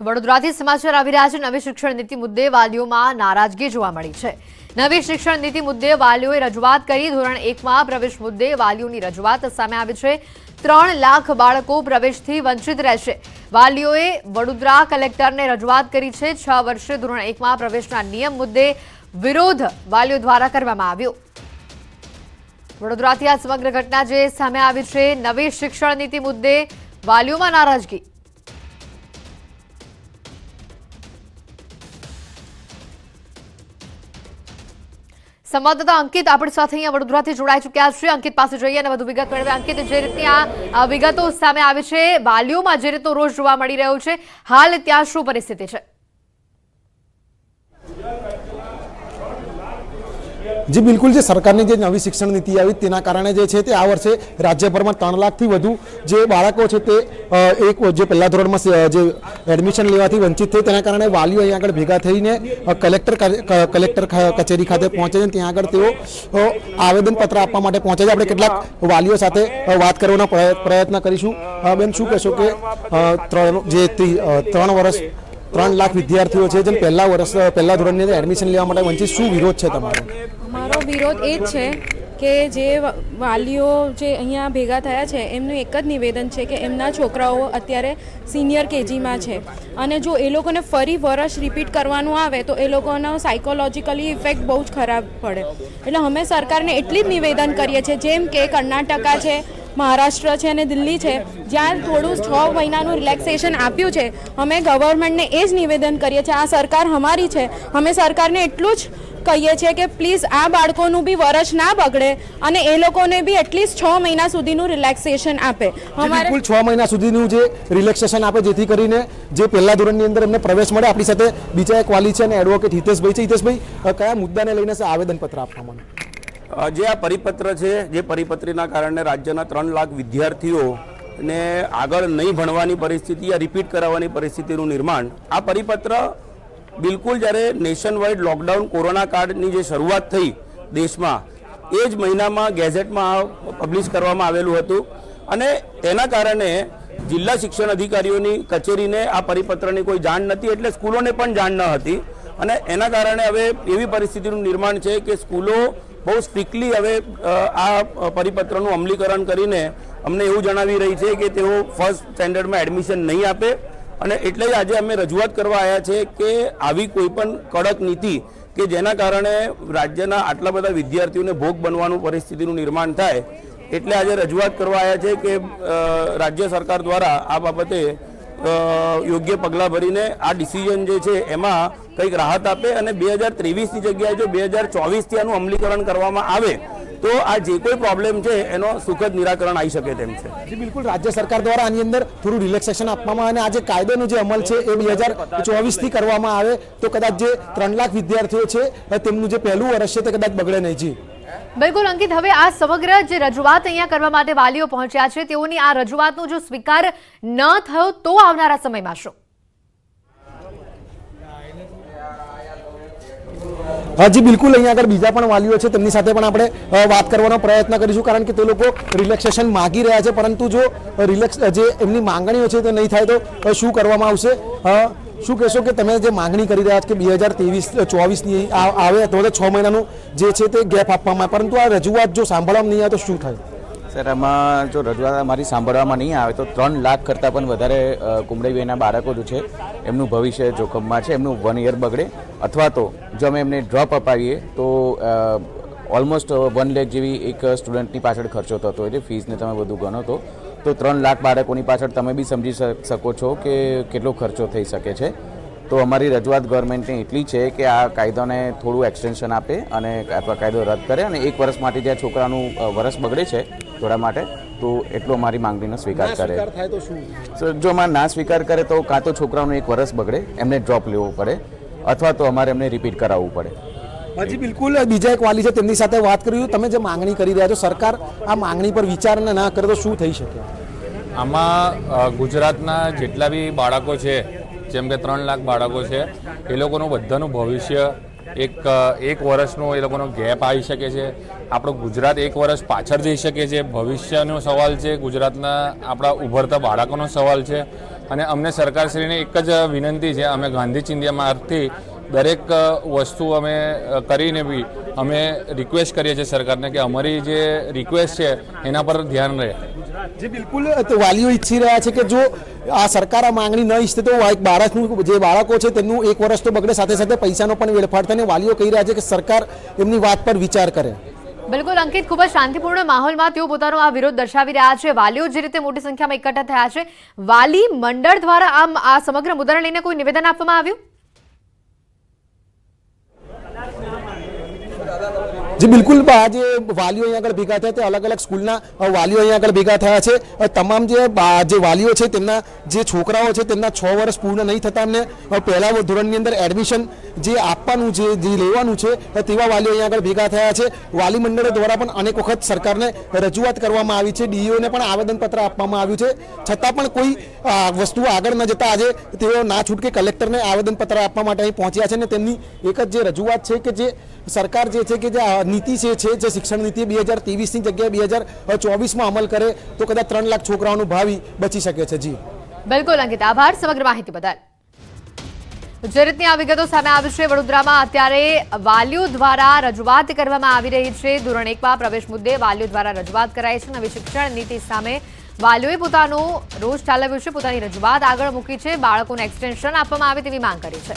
વડોદરાથી સમાચાર આવી રહ્યા છે। નવી શિક્ષણ નીતિ મુદ્દે વાલીઓમાં નારાજગી જોવા મળી છે। નવી શિક્ષણ નીતિ મુદ્દે વાલીઓએ રજૂઆત કરી। ધોરણ 1માં પ્રવેશ મુદ્દે વાલીઓની રજૂઆત સામે આવી છે। 3 લાખ બાળકો પ્રવેશથી વંચિત રહેશે। વાલીઓએ વડોદરા કલેક્ટરને રજૂઆત કરી છે। 6 વર્ષે ધોરણ 1માં પ્રવેશના નિયમ મુદ્દે વિરોધ વાલીઓ દ્વારા કરવામાં આવ્યો। વડોદરાથી આ સમગ્ર ઘટના જે સામે આવી છે। નવી શિક્ષણ નીતિ મુદ્દે વાલીઓમાં નારાજગી। સંવાદદાતા અંકિત આપણી સાથે અહીંયા વડોદરાથી જોડાઈ ચૂક્યા છે। અંકિત પાસે જઈએ અને વધુ વિગત મેળવીએ। અંકિત, જે રીતની આ વિગતો સામે આવી છે, વાલીઓમાં જે રીતનો રોષ જોવા મળી રહ્યો છે, હાલ ત્યાં શું પરિસ્થિતિ છે? जी बिल्कुल, जो सरकार ने नवी शिक्षण नीति आई तेना कारणे जे छे ते आ वर्षे राज्यभर में 3 लाख थी वधु जे बाळको छे ते एक जे पहला धोरण में जे एडमिशन लेवाथी वंचित थे तेना कारणे वालीओ अहीं आगळ भेगा थईने कलेक्टर कचेरी खाते पहोंचे छे। त्यां आगळ तेओ आवेदनपत्र आपवा माटे पहोंचे छे। आपणे કેટલાક वालीओ साथे वात करवानो प्रयत्न करीशुं। बेन, शुं कहेशो के 3 वर्ष 3 लाख विद्यार्थीओ छे जेम पहला धोरण में एडमिशन लेवा माटे वंचित, शुं विरोध छे तमारो? અમારો વિરોધ એ જ છે કે જે વાલીઓ જે અહીંયા ભેગા થયા છે એમનું એક જ નિવેદન છે કે એમના છોકરાઓ અત્યારે સિનિયર કેજીમાં છે અને જો એ લોકોને ફરી વર્ષ રિપીટ કરવાનું આવે તો એ લોકોનો સાયકોલોજીકલી ઇફેક્ટ બહુ જ ખરાબ પડે। એટલે અમે સરકારને એટલી જ નિવેદન કરીએ છીએ, જેમ કે કર્ણાટકા છે, મહારાષ્ટ્ર છે અને દિલ્હી છે, જ્યાં થોડું 6 મહિનાનું રિલેક્સેશન આપ્યું છે, અમે ગવર્મેન્ટને એ જ નિવેદન કરીએ છીએ। આ સરકાર અમારી છે, અમે સરકારને એટલું જ કહીએ છીએ કે પ્લીઝ આ બાળકોનું બી વર્ષ ના બગડે અને એ લોકોને બી એટલીસ્ટ 6 મહિના સુધીનું રિલેક્સેશન આપે। અમારે કુલ 6 મહિના સુધીનું જે રિલેક્સેશન આપે, જેથી કરીને જે પહેલા ધોરણની અંદર એમને પ્રવેશ મળે। આપણી સાથે બીજા એક વાલી છે અને એડવોકેટ હિતેશભાઈ છે। હિતેશભાઈ, કયા મુદ્દાને લઈને આવેદનપત્ર આપવામાં? જે આ પરિપત્ર છે, જે પરિપત્રના કારણે રાજ્યના 3 લાખ વિદ્યાર્થીઓને આગળ નહીં ભણવાની પરિસ્થિતિ યા રિપીટ કરાવવાની પરિસ્થિતિનું નિર્માણ, આ પરિપત્ર બિલકુલ જ્યારે નેશન વાઇડ લોકડાઉન કોરોના કાળની જે શરૂઆત થઈ દેશમાં, એ જ મહિનામાં ગેઝેટમાં પબ્લિશ કરવામાં આવેલું હતું અને તેના કારણે જિલ્લા શિક્ષણ અધિકારીઓની કચેરીને આ પરિપત્રની કોઈ જાણ નથી, એટલે સ્કૂલોને પણ જાણ ન હતી અને એના કારણે હવે એવી પરિસ્થિતિનું નિર્માણ છે કે સ્કૂલો બહુ સ્ટ્રિક્ટલી હવે આ પરિપત્રનું અમલીકરણ કરીને અમને એવું જણાવી રહી છે કે તેઓ ફર્સ્ટ સ્ટેન્ડર્ડમાં એડમિશન નહીં આપે અને એટલે જ આજે અમે રજૂઆત કરવા આવ્યા છે કે આવી કોઈ પણ કડક નીતિ કે જેના કારણે રાજ્યના આટલા બધા વિદ્યાર્થીઓને ભોગ બનવાનું પરિસ્થિતિનું નિર્માણ થાય, એટલે આજે રજૂઆત કરવા આવ્યા છે કે રાજ્ય સરકાર દ્વારા આ બાબતે યોગ્ય પગલાં ભરીને આ ડિસિઝન જે છે એમાં કંઈક રાહત આપે અને 2023ની જગ્યાએ જો 2024થી આનું અમલીકરણ કરવામાં આવે તો આ જે કોઈ પ્રોબ્લેમ છે એનો સુખદ નિરાકરણ આવી શકે તેમ છે। જી બિલકુલ, રાજ્ય સરકાર દ્વારા આની અંદર થોડું રિલેક્સેશન આપવામાં અને આ જે કાયદાનો જે અમલ છે એ 2024થી કરવામાં આવે તો કદાચ જે 3 લાખ વિદ્યાર્થીઓ છે તેમનું જે પહેલું વર્ષ છે તે કદાચ બગડે નહીં। જી બિલકુલ અંકિત, હવે આ સમગ્ર જે રજૂઆત અહીંયા કરવા માટે વાલીઓ પહોંચ્યા છે, તેઓની આ રજૂઆતનો જો સ્વીકાર ન થયો તો આવનારા સમયમાં શું? જી બિલકુલ, અહીંયા આગળ બીજા પણ વાલીઓ છે, તેમની સાથે પણ આપણે વાત કરવાનો પ્રયત્ન કરીશું, કારણ કે તે લોકો રિલેક્સેશન માગી રહ્યા છે, પરંતુ જો જે એમની માંગણીઓ છે તે નહીં થાય તો શું કરવામાં આવશે? શું કહેશો કે તમે જે માંગણી કરી રહ્યા છો કે 2023-24ની આવે તો 6 મહિનાનું જે છે તે ગેપ આપવામાં, પરંતુ આ રજૂઆત જો સાંભળવામાં નહીં આવે તો શું થાય? સર, આમાં જો રજૂઆત અમારી સાંભળવામાં નહીં આવે તો 3 લાખ કરતાં પણ વધારે કુમળી વયના બાળકો જો છે એમનું ભવિષ્ય જોખમમાં છે, એમનું 1 યર બગડે અથવા તો જો અમે એમને ડ્રોપ અપાવીએ તો ઓલમોસ્ટ 1 લાખ જેવી એક સ્ટુડન્ટની પાછળ ખર્ચો થતો હોય છે। ફીસને તમે બધું ગણો તો 3 લાખ બાળકોની પાછળ તમે બી સમજી શકો છો કે કેટલો ખર્ચો થઈ શકે છે। તો અમારી રજૂઆત ગવર્મેન્ટને એટલી છે કે આ કાયદાને થોડું એક્સટેન્શન આપે અને અથવા કાયદો રદ કરે અને 1 વર્ષ માટે જ્યાં છોકરાનું વર્ષ બગડે છે થોડા માટે, તો એટલો અમારી માંગણીનો સ્વીકાર કરે। જો અમારે ના સ્વીકાર કરે તો કાં તો છોકરાનું 1 વર્ષ બગડે, એમને ડ્રોપ લેવું પડે અથવા તો અમારે એમને રિપીટ કરાવવું પડે। જી બિલકુલ, બીજા એક વાલી છે, તેમની સાથે વાત કરી। તમે જે માંગણી કરી રહ્યા છો, સરકાર આ માંગણી પર વિચાર ના કરે તો શું થઈ શકે? આમાં ગુજરાતના જેટલા બી બાળકો છે, જેમ કે 3 લાખ બાળકો છે, એ લોકોનું બધાનું ભવિષ્ય એક વર્ષનો એ લોકોનો ગેપ આવી શકે છે। આપણું ગુજરાત 1 વર્ષ પાછળ જઈ શકે છે। ભવિષ્યનો સવાલ છે, ગુજરાતના આપણા ઉભરતા બાળકોનો સવાલ છે। અને અમને સરકારશ્રીને એક જ વિનંતી છે, અમે ગાંધી ચિંધ્યામાંથી દરેક વસ્તુ અમે કરીને બી અમે રિક્વેસ્ટ કરીએ છીએ સરકારને કે અમારી જે રિક્વેસ્ટ છે એના પર ધ્યાન રહે. જી બિલકુલ, તો વાલીઓ ઈચ્છી રહ્યા છે કે જો આ સરકાર આ માંગણી ન ઈચ્છે તો એક બાળકનું જે બાળકો છે તેમનું 1 વર્ષ તો બગડે, સાથે સાથે પૈસાનો પણ વેડફાટ થાય. વાલીઓ કહી રહ્યા છે કે સરકાર એમની વાત પર વિચાર કરે. બિલકુલ અંકિત, ખૂબ જ શાંતિપૂર્ણ માહોલમાં તેઓ પોતાનો આ વિરોધ દર્શાવી રહ્યા છે. વાલીઓ જે રીતે મોટી સંખ્યામાં એકઠા થયા છે, વાલી મંડળ દ્વારા આ સમગ્ર મુદ્દાને લઈને કોઈ નિવેદન આપવામાં આવ્યું? જી બિલકુલ, જે વાલીઓ અહીંયા આગળ ભેગા થયા તે અલગ અલગ સ્કૂલના વાલીઓ અહીંયા આગળ ભેગા થયા છે. તમામ જે વાલીઓ છે તેમના જે છોકરાઓ છે તેમના 6 વર્ષ પૂર્ણ નહીં થતા એમને પહેલા ધોરણની અંદર એડમિશન જે આપવાનું છે, જે લેવાનું છે, તેવા વાલીઓ અહીંયા આગળ ભેગા થયા છે. વાલી મંડળો દ્વારા પણ અનેક વખત સરકારને રજૂઆત કરવામાં આવી છે, ડીઈઓને પણ આવેદનપત્ર આપવામાં આવ્યું છે, છતાં પણ કોઈ વસ્તુ આગળ ન જતા આજે તેઓ ના છૂટકે કલેક્ટરને આવેદનપત્ર આપવા માટે અહીં પહોંચ્યા છે. અને તેમની એક જ જે રજૂઆત છે કે જે સરકાર જે છે કે જે નીતિ છે જે શિક્ષણ નીતિ 2023ની જગ્યાએ 2024માં અમલ કરે તો કદાચ 3 લાખ છોકરાઓનું ભાવિ બચી શકે છે. જી બિલકુલ અંકિત, આભાર સમગ્ર માહિતી બદલ. જે રીતની આ વિગતો સામે આવી છે, વડોદરામાં અત્યારે વાલીઓ દ્વારા રજૂઆત કરવામાં આવી રહી છે. ધોરણ 1માં પ્રવેશ મુદ્દે વાલીઓ દ્વારા રજૂઆત કરાઈ છે. નવી શિક્ષણ નીતિ સામે વાલીઓએ પોતાનો રોષ ઠાલવ્યો છે, પોતાની રજૂઆત આગળ મૂકી છે, બાળકોને એક્સટેન્શન આપવામાં આવે તેવી માંગ કરી છે.